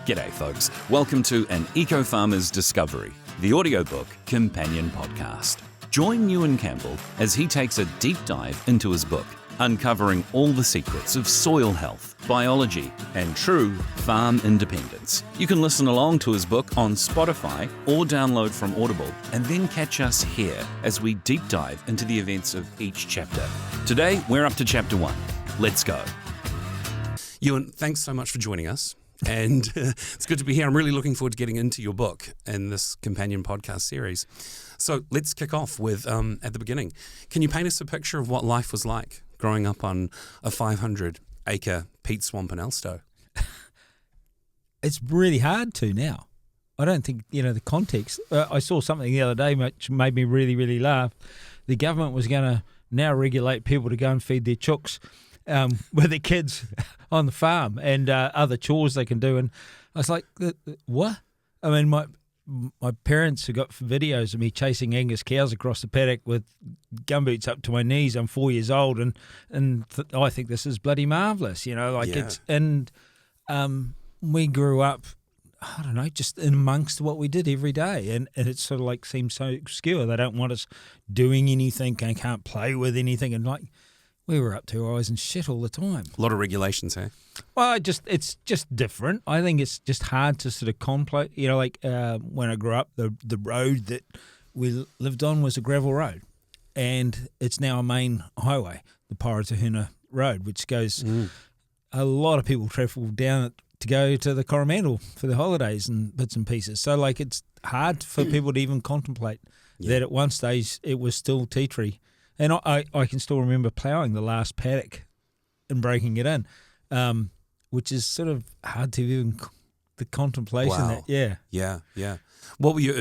G'day folks, welcome to an EcoFarmers Discovery, the audiobook companion podcast. Join Ewan Campbell as he takes a deep dive into his book, uncovering all the secrets of soil health, biology, and true farm independence. You can listen along to his book on Spotify or download from Audible, and then catch us here as we deep dive into the events of each chapter. Today, we're up to chapter 1. Let's go. Ewan, thanks so much for joining us. And it's good to be here. I'm really looking forward to getting into your book in this companion podcast series. So let's kick off with, at the beginning, can you paint us a picture of what life was like growing up on a 500-acre peat swamp in Elstow? It's really hard to now. I don't think, the context. I saw something the other day which made me really, really laugh. The government was going to now regulate people to go and feed their chooks with their kids on the farm and other chores they can do. And I was like, what? I mean, my parents have got videos of me chasing Angus cows across the paddock with gumboots up to my knees. I'm 4 years old, and I think this is bloody marvellous, it's, and we grew up, I don't know, just in amongst what we did every day. And it sort of like seems so obscure. They don't want us doing anything and can't play with anything. And like, we were up to our eyes in shit all the time. A lot of regulations, eh? Well, it's just different. I think it's just hard to sort of contemplate. When I grew up, the road that we lived on was a gravel road, and it's now a main highway, the Paratahuna Road, which goes. A lot of people travel down it to go to the Coromandel for the holidays and bits and pieces. So, like, it's hard for people to even contemplate that at one stage it was still tea tree. And I can still remember ploughing the last paddock and breaking it in, which is sort of hard to even the contemplation. Wow. Yeah. What were your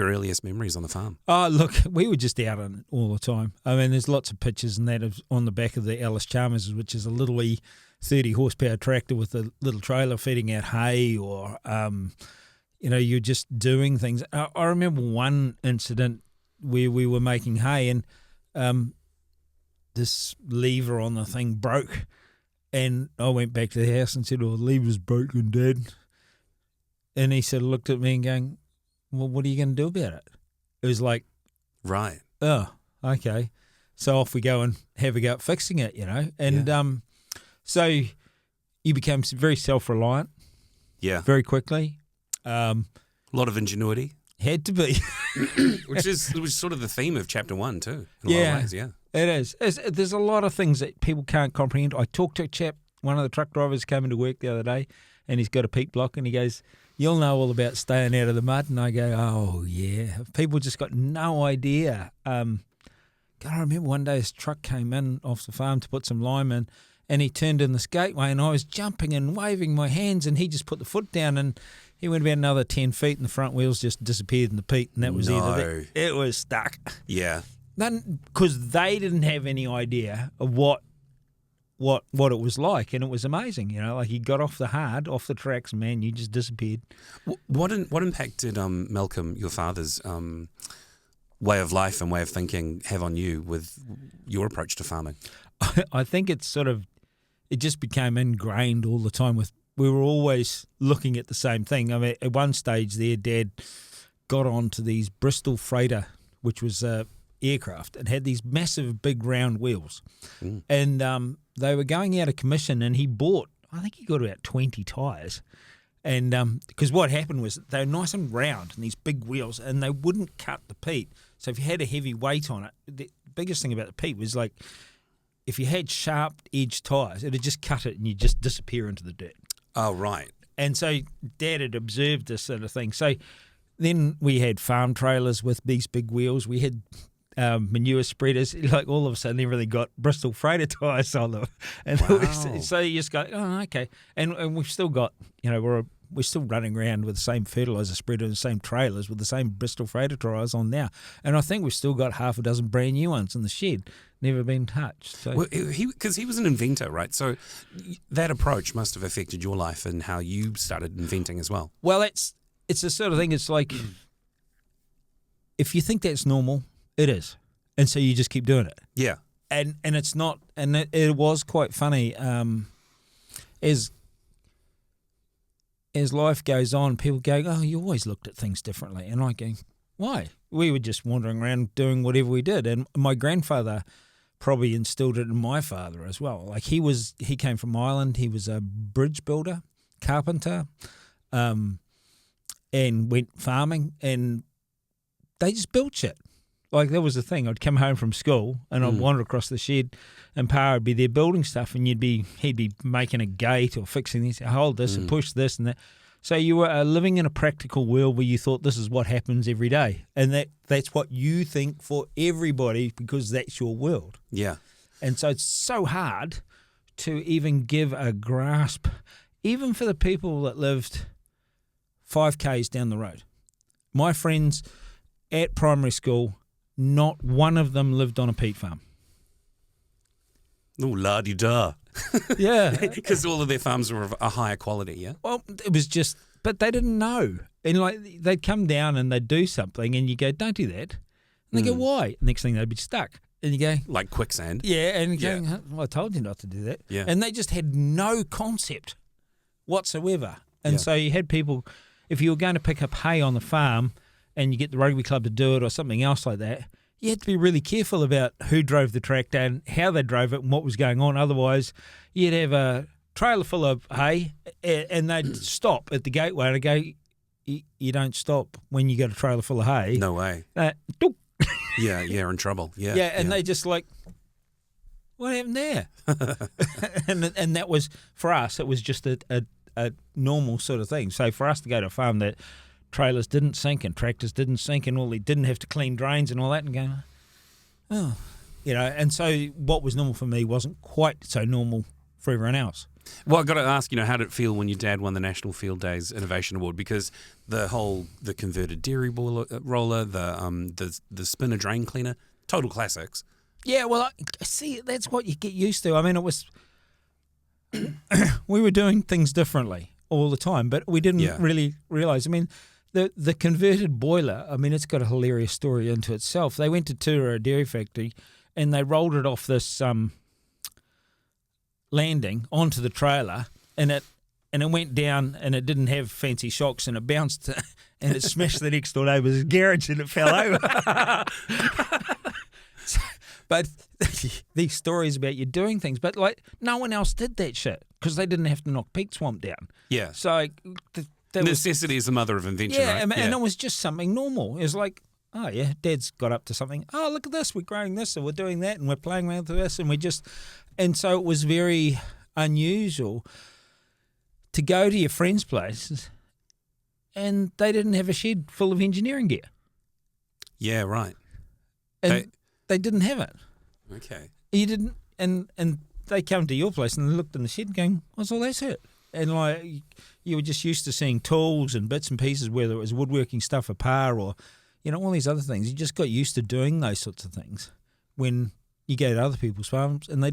earliest memories on the farm? Oh, look, we were just out on it all the time. I mean, there's lots of pictures and that of on the back of the Ellis Chalmers, which is a little 30 horsepower tractor with a little trailer feeding out hay, or you're just doing things. I remember one incident where we were making hay and this lever on the thing broke, and I went back to the house and said, the lever's broken, Dad. And he sort of looked at me and going, well, what are you going to do about it? It was like, right. Oh, okay. So off we go and have a go at fixing it, And so you became very self-reliant very quickly. A lot of ingenuity. Had to be. Which was sort of the theme of chapter 1 too, in a lot of ways, yeah. It is. There's a lot of things that people can't comprehend. I talked to a chap, one of the truck drivers came into work the other day, and he's got a peat block, and he goes, you'll know all about staying out of the mud. And I go, oh, yeah. People just got no idea. I remember one day his truck came in off the farm to put some lime in, and he turned in this gateway, and I was jumping and waving my hands, and he just put the foot down, and he went about another 10 feet, and the front wheels just disappeared in the peat, and that was it was stuck. Yeah. Because they didn't have any idea of what it was like, and it was amazing. Like he got off the tracks, man, you just disappeared. What impact did Malcolm, your father's way of life and way of thinking, have on you with your approach to farming? I think it just became ingrained all the time. We were always looking at the same thing. I mean, at one stage there, Dad got onto these Bristol freighter, which was aircraft, and had these massive big round wheels. And they were going out of commission, and he got about 20 tyres. And because what happened was they were nice and round and these big wheels, and they wouldn't cut the peat. So if you had a heavy weight on it, the biggest thing about the peat was like if you had sharp edged tyres, it would just cut it and you just disappear into the dirt. Oh, right. And so Dad had observed this sort of thing. So then we had farm trailers with these big wheels. We had manure spreaders. Like all of a sudden, everything got Bristol freighter tyres on them. And so you just go, oh, okay. And we've still got, we're still running around with the same fertiliser spreader and the same trailers with the same Bristol freighter tyres on now. And I think we've still got half a dozen brand new ones in the shed, never been touched. So. Well, because he was an inventor, right? So that approach must have affected your life and how you started inventing as well. Well, it's the sort of thing, it's like, if you think that's normal, it is. And so you just keep doing it. Yeah. And it's not, and it was quite funny, as as life goes on, people go, oh, you always looked at things differently. And I go, why? We were just wandering around doing whatever we did. And my grandfather probably instilled it in my father as well. Like he came from Ireland. He was a bridge builder, carpenter, and went farming, and they just built shit. Like that was the thing. I'd come home from school and I'd wander across the shed, and Pa would be there building stuff, and he'd be making a gate or fixing this, hold this and push this and that. So you were living in a practical world where you thought this is what happens every day, and that's what you think for everybody because that's your world. Yeah. And so it's so hard to even give a grasp, even for the people that lived 5 k's down the road. My friends at primary school, not one of them lived on a peat farm. Oh, la-di-da. Yeah. Because all of their farms were of a higher quality, yeah? Well, it was just, but they didn't know. And like they'd come down and they'd do something and you go, don't do that. And they go, why? Next thing they'd be stuck. And you go, like quicksand. yeah. And you're going, well, I told you not to do that. Yeah. And they just had no concept whatsoever. And so you had people, if you were going to pick up hay on the farm and you get the rugby club to do it or something else like that, you had to be really careful about who drove the tractor and how they drove it and what was going on. Otherwise, you'd have a trailer full of hay and they'd stop at the gateway and I'd go, you don't stop when you got a trailer full of hay. No way. Doop. Yeah, you're in trouble. Yeah. Yeah, and they just like, what happened there? and that was, for us, it was just a normal sort of thing. So for us to go to a farm that trailers didn't sink and tractors didn't sink and all, they didn't have to clean drains and all that, and go, oh, and so what was normal for me wasn't quite so normal for everyone else. Well, I've got to ask, how did it feel when your dad won the National Field Days Innovation Award? Because the converted dairy roller, the spinner drain cleaner, total classics. Yeah, well, see, that's what you get used to. I mean, it was, we were doing things differently all the time, but we didn't really realise. I mean, the converted boiler, I mean, it's got a hilarious story into itself. They went to tour a dairy factory and they rolled it off this landing onto the trailer, and it went down, and it didn't have fancy shocks, and it bounced and it smashed the next door neighbour's garage and it fell over. But these stories about you doing things, but like no one else did that shit because they didn't have to knock peat swamp down. Yeah. So necessity is the mother of invention, right? And it was just something normal. It was like, oh yeah, Dad's got up to something. Oh, look at this, we're growing this and we're doing that and we're playing around with this and so it was very unusual to go to your friends' places and they didn't have a shed full of engineering gear. Yeah, right. And they didn't have it. Okay. You didn't, and they come to your place and they looked in the shed going, what's all that's it? And like you were just used to seeing tools and bits and pieces, whether it was woodworking stuff for Pa or, all these other things. You just got used to doing those sorts of things when you go to other people's farms and they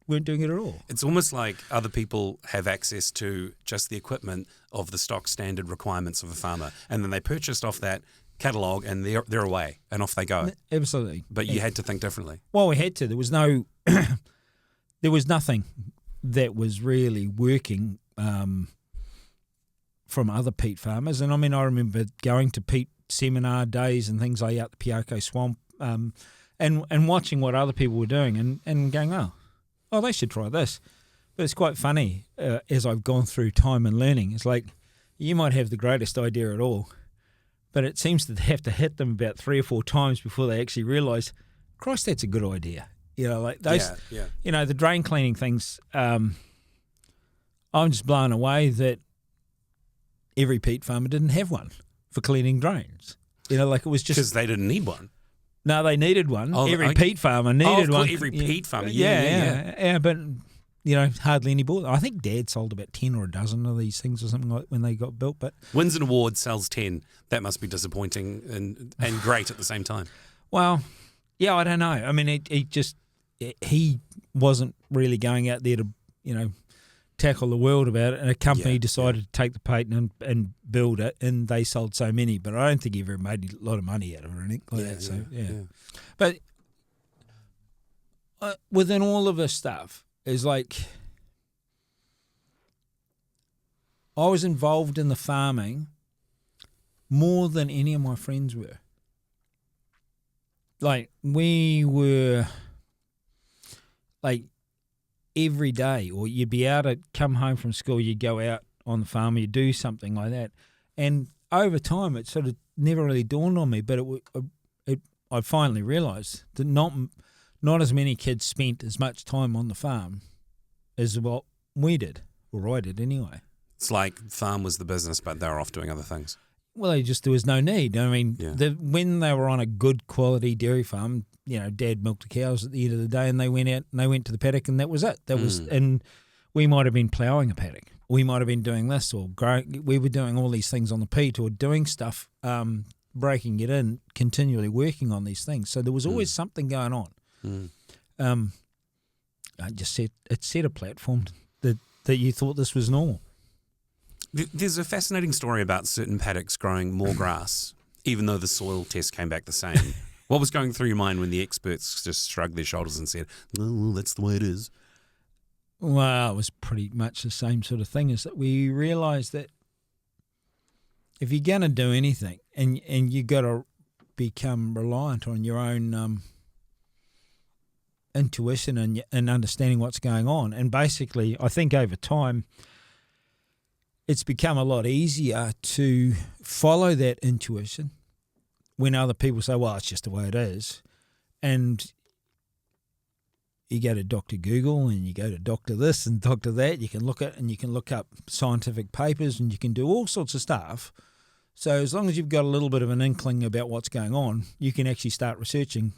weren't doing it at all. It's almost like other people have access to just the equipment of the stock standard requirements of a farmer, and then they purchased off that catalogue and they're away and off they go. Absolutely. But you had to think differently. Well, we had to. There was there was nothing that was really working from other peat farmers. And I mean, I remember going to peat seminar days and things like out the Pioko Swamp and watching what other people were doing and going, oh, they should try this. But it's quite funny as I've gone through time and learning. It's like you might have the greatest idea at all, but it seems to have to hit them about 3 or 4 times before they actually realise, Christ, that's a good idea. Like those, the drain cleaning things, I'm just blown away that every peat farmer didn't have one for cleaning drains. Like it was just... Because they didn't need one. No, they needed one. Every peat farmer needed one. Every peat farmer, yeah. But, hardly any bought them. I think Dad sold about 10 or a dozen of these things or something like when they got built. But wins an award, sells 10. That must be disappointing and great at the same time. Well, yeah, I don't know. I mean, he wasn't really going out there to, tackle the world about it, and a company decided to take the patent and build it, and they sold so many, but I don't think he ever made a lot of money out of it or anything like that. So, But within all of this stuff is like I was involved in the farming more than any of my friends were. Like, we were, like, every day, or you'd be out at, come home from school, you'd go out on the farm, you'd do something like that. And over time, it sort of never really dawned on me, but I finally realised that not as many kids spent as much time on the farm as what we did, or I did anyway. It's like farm was the business, but they were off doing other things. Well, there was no need. I mean, Yeah. When they were on a good quality dairy farm, Dad milked the cows at the end of the day, and they went out and they went to the paddock, and that was it. And we might have been ploughing a paddock. We might have been doing this or growing. We were doing all these things on the peat or doing stuff, breaking it in, continually working on these things. So there was always something going on. It set a platform that you thought this was normal. There's a fascinating story about certain paddocks growing more grass, even though the soil test came back the same. What was going through your mind when the experts just shrugged their shoulders and said, well, that's the way it is? Well, it was pretty much the same sort of thing, is that we realised that if you're going to do anything and you got to become reliant on your own intuition and understanding what's going on. And basically, I think over time, it's become a lot easier to follow that intuition when other people say, well, it's just the way it is. And you go to Dr. Google and you go to Dr. this and Dr. that. You can look at and you can look up scientific papers and you can do all sorts of stuff. So as long as you've got a little bit of an inkling about what's going on, you can actually start researching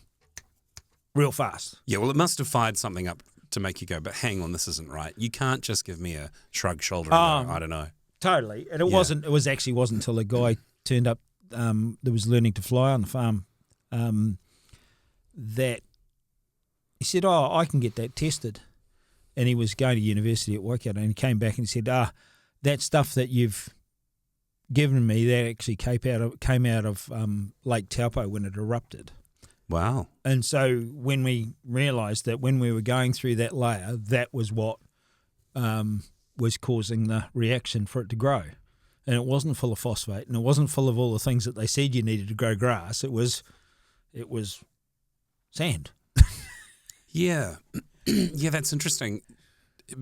real fast. Yeah, well, it must have fired something up to make you go, but hang on, this isn't right. You can't just give me a shrug shoulder and go, I don't know. Totally. And it wasn't until a guy turned up that was learning to fly on the farm that he said, I can get that tested. And he was going to university at Waikato, and he came back and he said, that stuff that you've given me, that actually came out of Lake Taupo when it erupted. Wow. And so when we realised that when we were going through that layer, that was what was causing the reaction for it to grow. And it wasn't full of phosphate, and it wasn't full of all the things that they said you needed to grow grass. It was sand. Yeah. Yeah, that's interesting,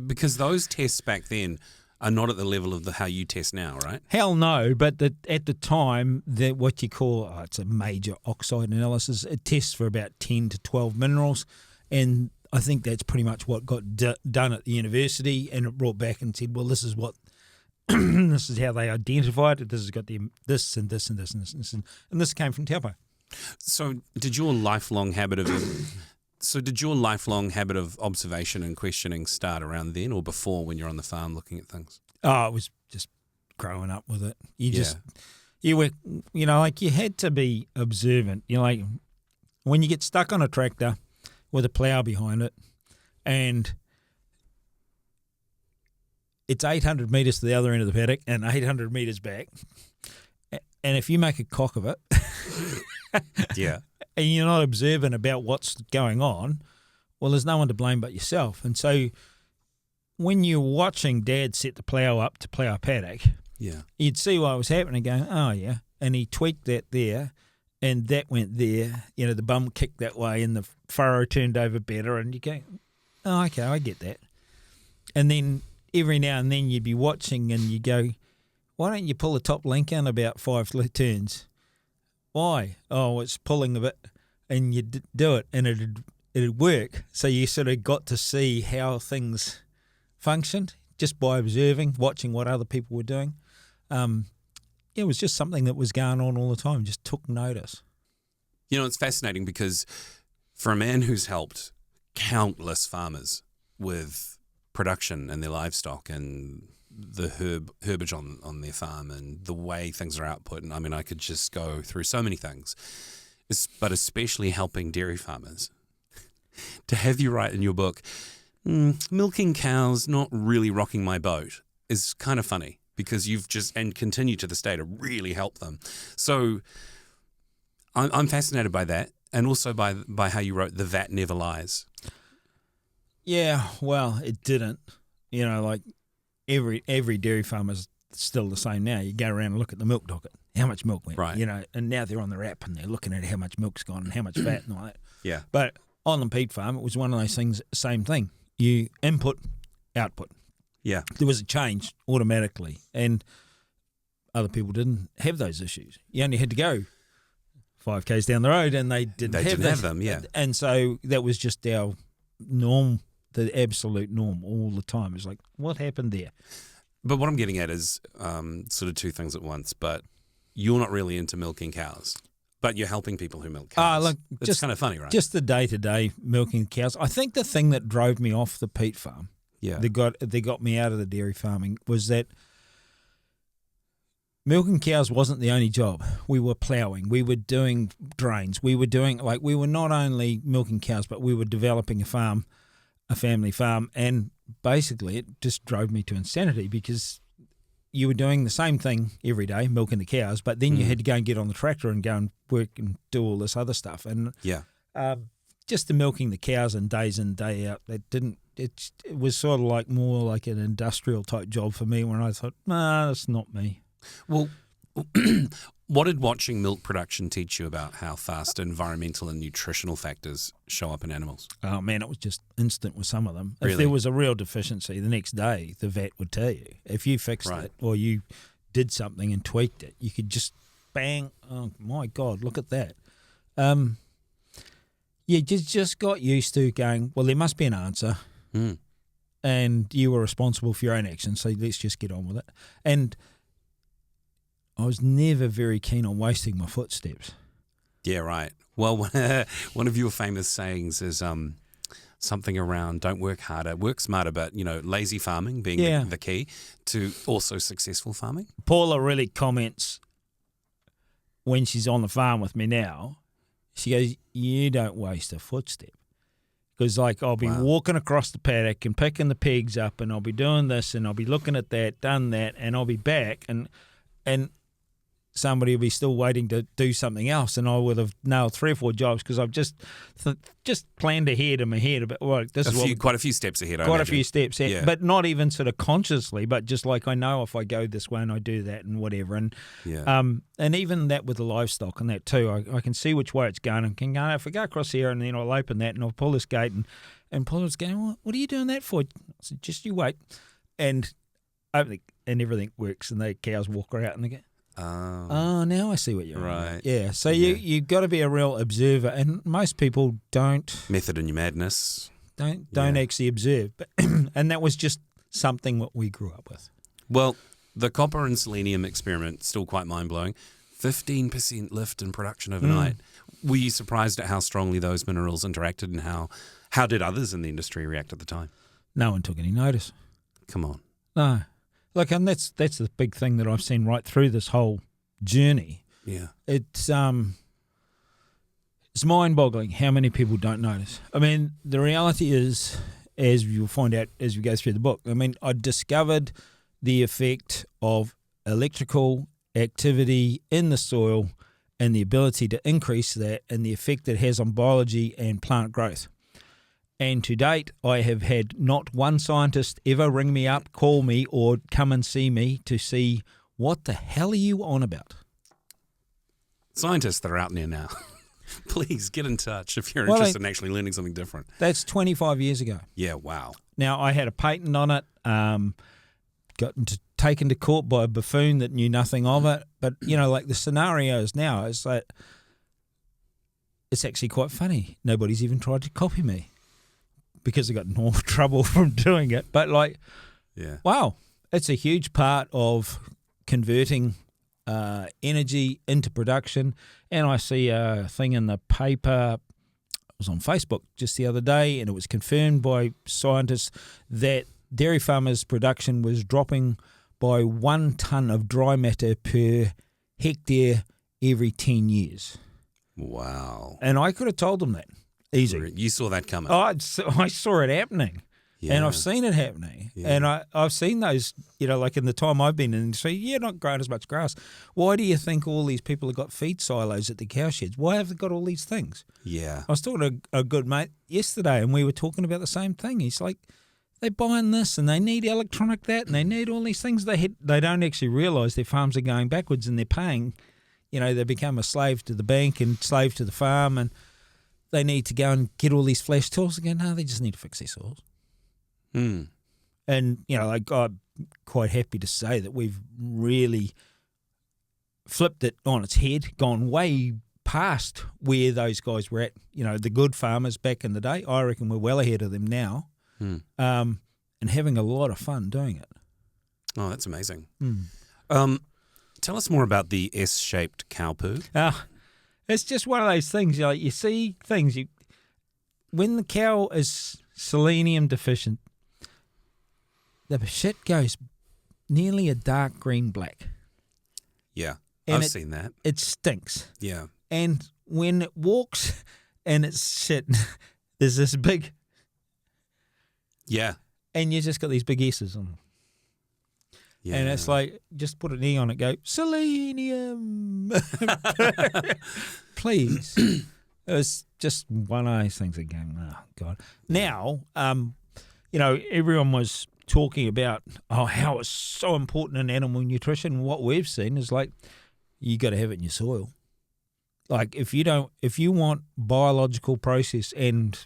because those tests back then are not at the level of how you test now, right? Hell no, but at the time, what you call, it's a major oxide analysis, it tests for about 10 to 12 minerals, and I think that's pretty much what got done at the university, and it brought back and said, well, this is what, this is how they identified it, this has got this and this and this and this, and this came from Taupo. So did your lifelong habit of observation and questioning start around then or before, when you're on the farm looking at things? Oh, it was just growing up with it. You were, like you had to be observant. Like when you get stuck on a tractor with a plough behind it and it's 800 metres to the other end of the paddock and 800 metres back, and if you make a cock of it, yeah, and you're not observant about what's going on, well, there's no one to blame but yourself. And so when you're watching Dad set the plough up to plough a paddock, yeah, you'd see what was happening going, oh, yeah, and he tweaked that there, and that went there, the bum kicked that way and the furrow turned over better, and you go, oh, okay, I get that. And then every now and then you'd be watching and you go, why don't you pull the top link in about 5 turns? Why? Oh, it's pulling a bit, and you do it, and it'd work. So you sort of got to see how things functioned just by observing, watching what other people were doing. It was just something that was going on all the time. Just took notice. It's fascinating because for a man who's helped countless farmers with production and their livestock and the herbage on their farm and the way things are output, and I mean I could just go through so many things, but especially helping dairy farmers, to have you write in your book, milking cows not really rocking my boat, is kind of funny, because you've just, and continue to this day, to really help them. So I'm fascinated by that, and also by how you wrote the vat never lies. Yeah, well, it didn't. Like every dairy farmer's still the same now. You go around and look at the milk docket. How much milk went? Right. You know, and now they're on their app and they're looking at how much milk's gone and how much fat and all that. Yeah. But on the peat farm, it was one of those things, same thing. You input, output. Yeah. There was a change automatically, and other people didn't have those issues. You only had to go 5 k's down the road, and they didn't have them. Yeah. And so that was just our norm, the absolute norm all the time. It's like, what happened there? But what I'm getting at is sort of two things at once. But you're not really into milking cows, but you're helping people who milk cows. Look, it's just kind of funny, right? Just the day-to-day milking cows. I think the thing that drove me off the peat farm, they got me out of the dairy farming, was that milking cows wasn't the only job. We were ploughing. We were doing drains. We were doing, we were not only milking cows, but we were developing a farm, a family farm. And basically it just drove me to insanity because you were doing the same thing every day, milking the cows, but then you had to go and get on the tractor and go and work and do all this other stuff. And just the milking the cows and day in, day out, it was sort of like more like an industrial type job for me when I thought, nah, that's not me. Well, what did watching milk production teach you about how fast environmental and nutritional factors show up in animals? Oh, man, it was just instant with some of them. Really? If there was a real deficiency, the next day the vet would tell you. If you fixed it or you did something and tweaked it, you could just bang, oh, my God, look at that. You just got used to going, well, there must be an answer, and you were responsible for your own actions, so let's just get on with it. And I was never very keen on wasting my footsteps. Yeah, right. Well, one of your famous sayings is something around don't work harder, work smarter, but, lazy farming being the key to also successful farming. Paula really comments when she's on the farm with me now. She goes, you don't waste a footstep. Because, I'll be walking across the paddock and picking the pigs up, and I'll be doing this, and I'll be looking at that, done that, and I'll be back, and somebody will be still waiting to do something else, and I would have nailed 3 or 4 jobs because I've just planned ahead in my head about quite a few steps ahead. Quite a few steps ahead, but not even sort of consciously, but just I know if I go this way and I do that and whatever, and even that with the livestock and that too, I can see which way it's going and can go. If I go across here and then I'll open that and I'll pull this gate and Paula's going, well, what are you doing that for? I said, just you wait, and open it, and everything works, and the cows walk out and they go, oh, now I see what you're right. on. Yeah, so you've got to be a real observer, and most people don't. Method in your madness. Don't actually observe. But and that was just something what we grew up with. Well, the copper and selenium experiment, still quite mind-blowing. 15% lift in production overnight. Were you surprised at how strongly those minerals interacted, and how did others in the industry react at the time? No one took any notice. Come on. No. Look, and that's the big thing that I've seen right through this whole journey. Yeah. It's mind-boggling how many people don't notice. I mean, the reality is, as you'll find out as we go through the book, I discovered the effect of electrical activity in the soil and the ability to increase that and the effect it has on biology and plant growth. And to date, I have had not one scientist ever ring me up, call me, or come and see me to see what the hell are you on about. Scientists that are out there now, please get in touch if you're interested in actually learning something different. That's 25 years ago. Yeah, wow. Now, I had a patent on it, got taken to court by a buffoon that knew nothing of it. But, the scenarios now, it's actually quite funny. Nobody's even tried to copy me, because I got in more trouble from doing it. But wow, it's a huge part of converting energy into production. And I see a thing in the paper, it was on Facebook just the other day, and it was confirmed by scientists that dairy farmers' production was dropping by 1 tonne of dry matter per hectare every 10 years. Wow. And I could have told them that. Easy. You saw that coming. I saw it happening, and I've seen it happening, and I've seen those, in the time I've been in the industry, not growing as much grass. Why do you think all these people have got feed silos at the cow sheds? Why have they got all these things? Yeah. I was talking to a good mate yesterday, and we were talking about the same thing. He's like, they're buying this and they need electronic that and they need all these things. They don't actually realise their farms are going backwards and they're paying. They become a slave to the bank and slave to the farm, and they need to go and get all these flash tools again. No, they just need to fix their soils. Mm. And, I'm quite happy to say that we've really flipped it on its head, gone way past where those guys were at. The good farmers back in the day, I reckon we're well ahead of them now, and having a lot of fun doing it. Oh, that's amazing. Tell us more about the S-shaped cow poo. It's just one of those things. You see things. When the cow is selenium deficient, the shit goes nearly a dark green-black. Yeah, and I've seen that. It stinks. Yeah. And when it walks and it's shit, there's this big... Yeah. And you just got these big S's on them. Yeah. And it's like, just put an E on it, go, selenium. Please. It was just one of those things that go, oh, God. Now, everyone was talking about how it's so important in animal nutrition. What we've seen is like, you got to have it in your soil. Like if you want biological process and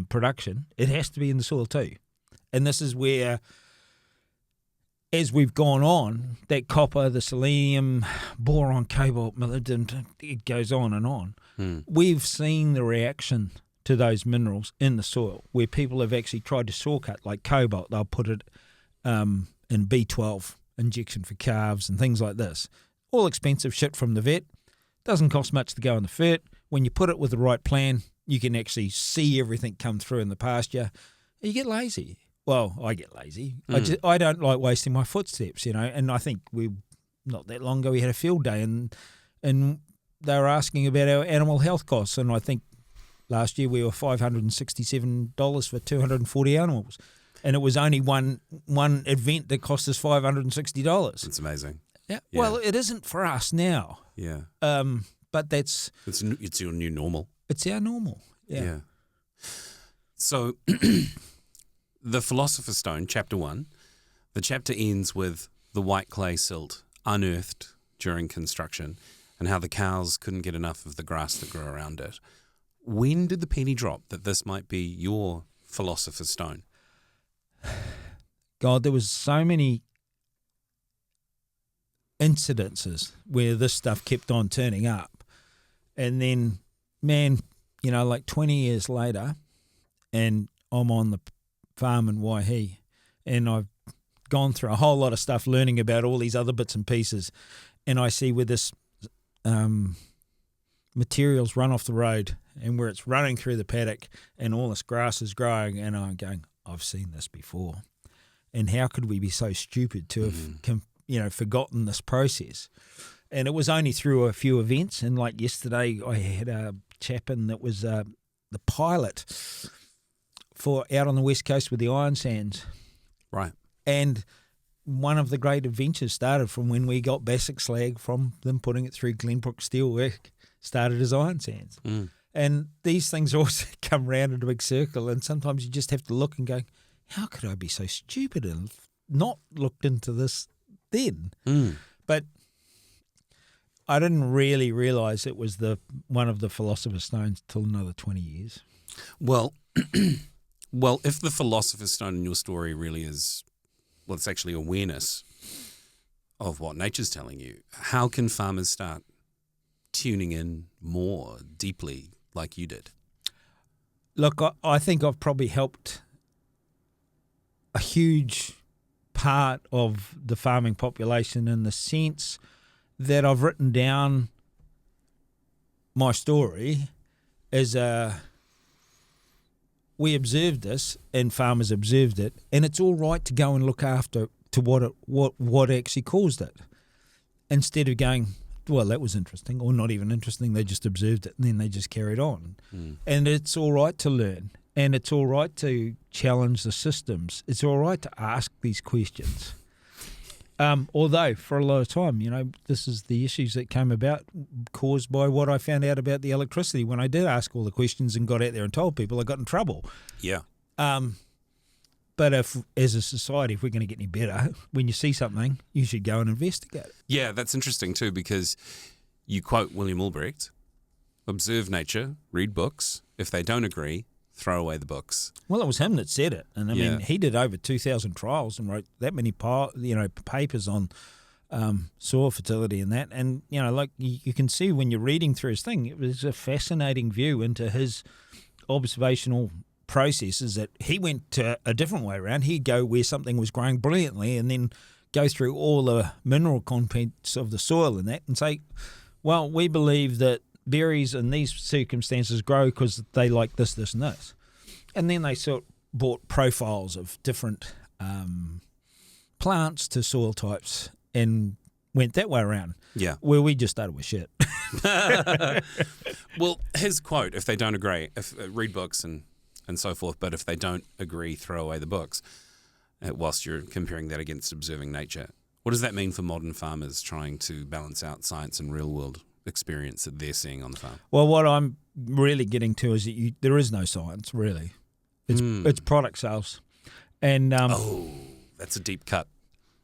production, it has to be in the soil too. And this is where, as we've gone on, that copper, the selenium, boron, cobalt, molybdenum, it goes on and on. We've seen the reaction to those minerals in the soil where people have actually tried to shortcut, like cobalt. They'll put it in B12 injection for calves and things like this. All expensive shit from the vet. Doesn't cost much to go in the fert. When you put it with the right plan, you can actually see everything come through in the pasture. You get lazy. Well, I get lazy. I don't like wasting my footsteps, and I think not that long ago we had a field day and they were asking about our animal health costs, and I think last year we were $567 for 240 animals, and it was only one event that cost us $560. It's amazing. Yeah. Well, it isn't for us now. Yeah. But it's your new normal. It's our normal. Yeah. So, the Philosopher's Stone, Chapter 1, the chapter ends with the white clay silt unearthed during construction and how the cows couldn't get enough of the grass that grew around it. When did the penny drop that this might be your Philosopher's Stone? God, there was so many incidences where this stuff kept on turning up. And then, man, like 20 years later, and I'm on the farm in Waihi, and I've gone through a whole lot of stuff learning about all these other bits and pieces, and I see where this materials run off the road and where it's running through the paddock and all this grass is growing, and I'm going, I've seen this before. And how could we be so stupid to have forgotten this process? And it was only through a few events, and like yesterday I had a chap in that was the pilot for out on the west coast with the iron sands. Right. And one of the great adventures started from when we got basic slag from them putting it through Glenbrook Steelwork, started as iron sands. And these things also come round in a big circle, and sometimes you just have to look and go, how could I be so stupid and not looked into this then? But I didn't really realise it was one of the Philosopher's Stones till another 20 years. Well, if the Philosopher's Stone in your story really is, it's actually awareness of what nature's telling you, how can farmers start tuning in more deeply like you did? Look, I think I've probably helped a huge part of the farming population in the sense that I've written down my story as we observed this and farmers observed it, and it's all right to go and look after to what actually caused it, instead of going, well, that was interesting, or not even interesting. They just observed it and then they just carried on. And it's all right to learn, and it's all right to challenge the systems. It's all right to ask these questions. Although for a lot of time, this is the issues that came about caused by what I found out about the electricity. When I did ask all the questions and got out there and told people, I got in trouble. Yeah. But if, as a society, if we're going to get any better, when you see something, you should go and investigate it. Yeah, that's interesting too, because you quote William Albrecht, observe nature, read books. If they don't agree, throw away the books. Well, it was him that said it. And I Yeah. mean, he did over 2,000 trials and wrote that many papers on soil fertility and that. And, like you can see when you're reading through his thing, it was a fascinating view into his observational processes that he went a different way around. He'd go where something was growing brilliantly and then go through all the mineral contents of the soil and that and say, well, we believe that berries in these circumstances grow because they like this, this and this. And then they sort of bought profiles of different plants to soil types and went that way around. Yeah. Where we just started with shit. Well, his quote, if they don't agree, read books and so forth, but if they don't agree, throw away the books, whilst you're comparing that against observing nature. What does that mean for modern farmers trying to balance out science and real-world experience that they're seeing on the farm? Well, what I'm really getting to is that there is no science, really. It's product sales. And that's a deep cut.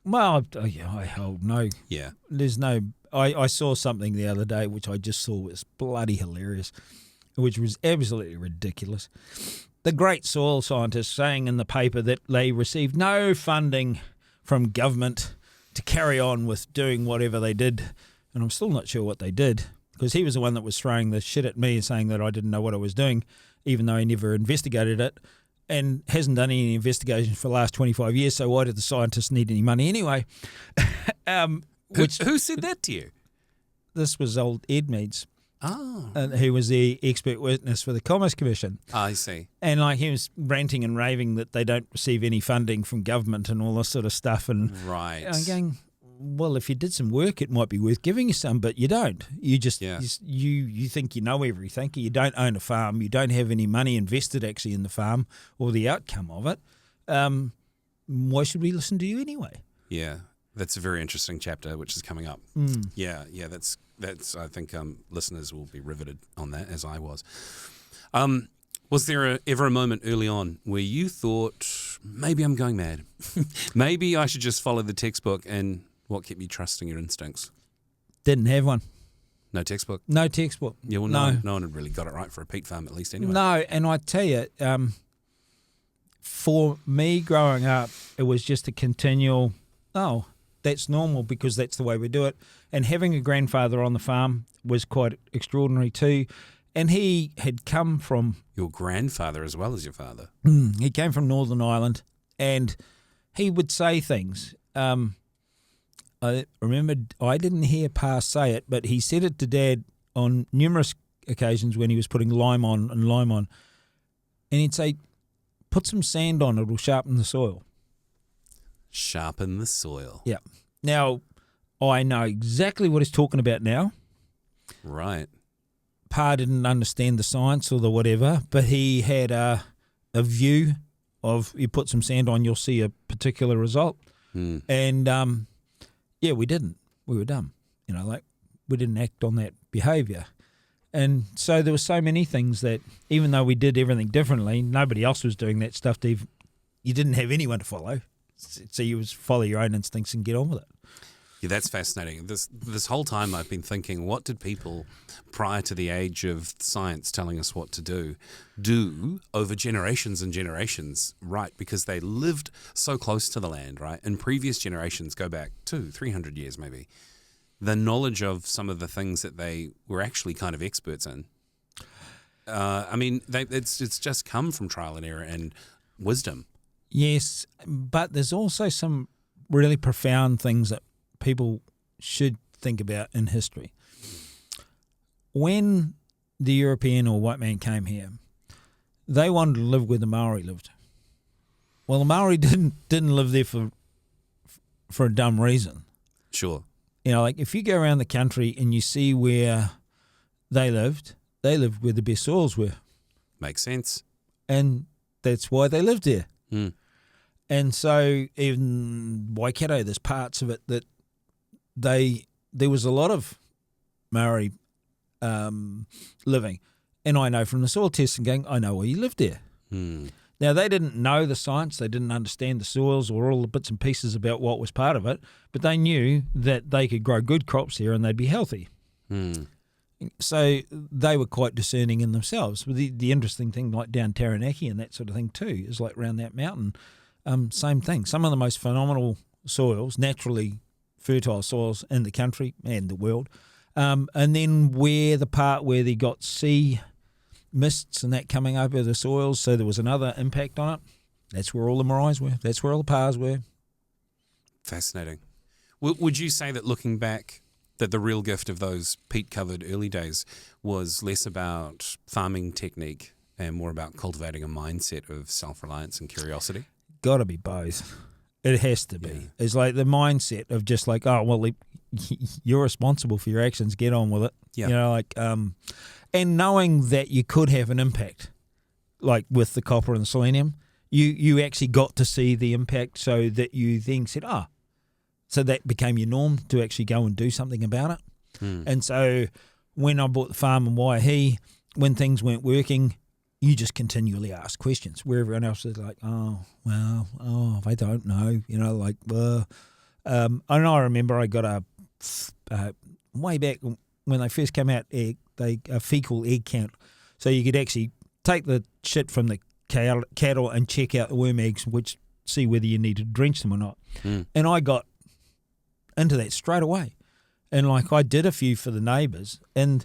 Well, I hold no. Yeah. There's no. I saw something the other day which I just saw was bloody hilarious, which was absolutely ridiculous. The great soil scientists saying in the paper that they received no funding from government to carry on with doing whatever they did. And I'm still not sure what they did, because he was the one that was throwing the shit at me and saying that I didn't know what I was doing, even though he never investigated it and hasn't done any investigation for the last 25 years. So why did the scientists need any money anyway? Who said that to you? This was old Ed Meads. Oh. Who was the expert witness for the Commerce Commission. I see. And he was ranting and raving that they don't receive any funding from government and all this sort of stuff. And Right. I'm going, well, if you did some work, it might be worth giving you some, but you don't. You just you think you know everything. You don't own a farm. You don't have any money invested actually in the farm or the outcome of it. Why should we listen to you anyway? Yeah, that's a very interesting chapter which is coming up. Yeah, that's. I think listeners will be riveted on that, as I was. Was there ever a moment early on where you thought, maybe I'm going mad? Maybe I should just follow the textbook, and what kept you trusting your instincts? Didn't have one. No textbook? No textbook. Yeah, well, no one had really got it right for a peat farm, at least anyway. No, and I tell you, for me growing up, it was just a continual, that's normal because that's the way we do it. And having a grandfather on the farm was quite extraordinary too. And he had come from... Your grandfather as well as your father? He came from Northern Ireland, and he would say things. I remember, I didn't hear Pa say it, but he said it to Dad on numerous occasions when he was putting lime on. And he'd say, put some sand on, it'll sharpen the soil. Sharpen the soil. Yeah. Now, I know exactly what he's talking about now. Right. Pa didn't understand the science or the whatever, but he had a view of, you put some sand on, you'll see a particular result. And, we didn't. We were dumb. We didn't act on that behaviour. And so there were so many things that, even though we did everything differently, nobody else was doing that stuff. You didn't have anyone to follow. So you was follow your own instincts and get on with it. Yeah, that's fascinating. This whole time I've been thinking, what did people prior to the age of science telling us what to do over generations and generations, right? Because they lived so close to the land, right? And previous generations go back 200-300 years maybe. The knowledge of some of the things that they were actually kind of experts in. It's just come from trial and error and wisdom. Yes, but there's also some really profound things that people should think about in history. When the European or white man came here, they wanted to live where the Maori lived. Well, the Maori didn't live there for a dumb reason. Sure. If you go around the country and you see where they lived where the best soils were. Makes sense. And that's why they lived there. And so even Waikato, there's parts of it that there was a lot of Maori living. And I know from the soil testing going, I know where you lived there. Now, they didn't know the science, they didn't understand the soils or all the bits and pieces about what was part of it, but they knew that they could grow good crops here and they'd be healthy. So they were quite discerning in themselves. The interesting thing, like down Taranaki and that sort of thing too, is like around that mountain, same thing. Some of the most phenomenal soils, naturally fertile soils in the country and the world. And then the part where they got sea mists and that coming over the soils, so there was another impact on it. That's where all the maraes were. That's where all the pars were. Fascinating. Would you say that looking back, that the real gift of those peat-covered early days was less about farming technique and more about cultivating a mindset of self-reliance and curiosity? Got to be both. It has to be. Yeah. It's like the mindset of just like, oh, well, you're responsible for your actions. Get on with it. Yeah. You know, like, and knowing that you could have an impact, like with the copper and the selenium, you actually got to see the impact, so that you then said, so that became your norm to actually go and do something about it. And so when I bought the farm in Waihi, when things weren't working, you just continually ask questions, where everyone else is like, I don't know, you know, like, and I remember I got way back when they first came out, a fecal egg count. So you could actually take the shit from the cattle and check out the worm eggs, which see whether you need to drench them or not. And I got into that straight away. And like I did a few for the neighbours, and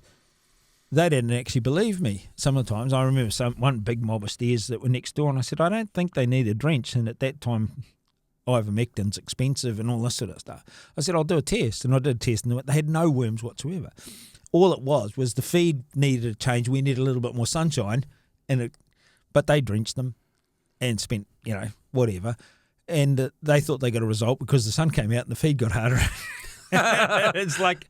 they didn't actually believe me some of the times. I remember one big mob of steers that were next door, and I said, I don't think they need a drench. And at that time, ivermectin's expensive and all this sort of stuff. I said, I'll do a test. And I did a test, and they had no worms whatsoever. All it was the feed needed a change. We needed a little bit more sunshine, but they drenched them and spent, whatever. And they thought they got a result because the sun came out and the feed got harder. It's like,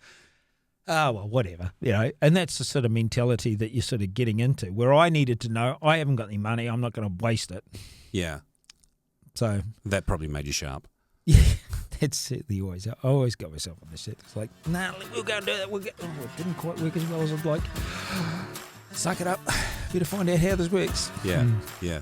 well, whatever, And that's the sort of mentality that you're sort of getting into, where I needed to know, I haven't got any money, I'm not going to waste it. Yeah. So that probably made you sharp. Yeah, that's it. I always got myself on this shit. It's like, we'll go and do that. It didn't quite work as well as I'd like. Suck it up. Better find out how this works. Yeah, yeah.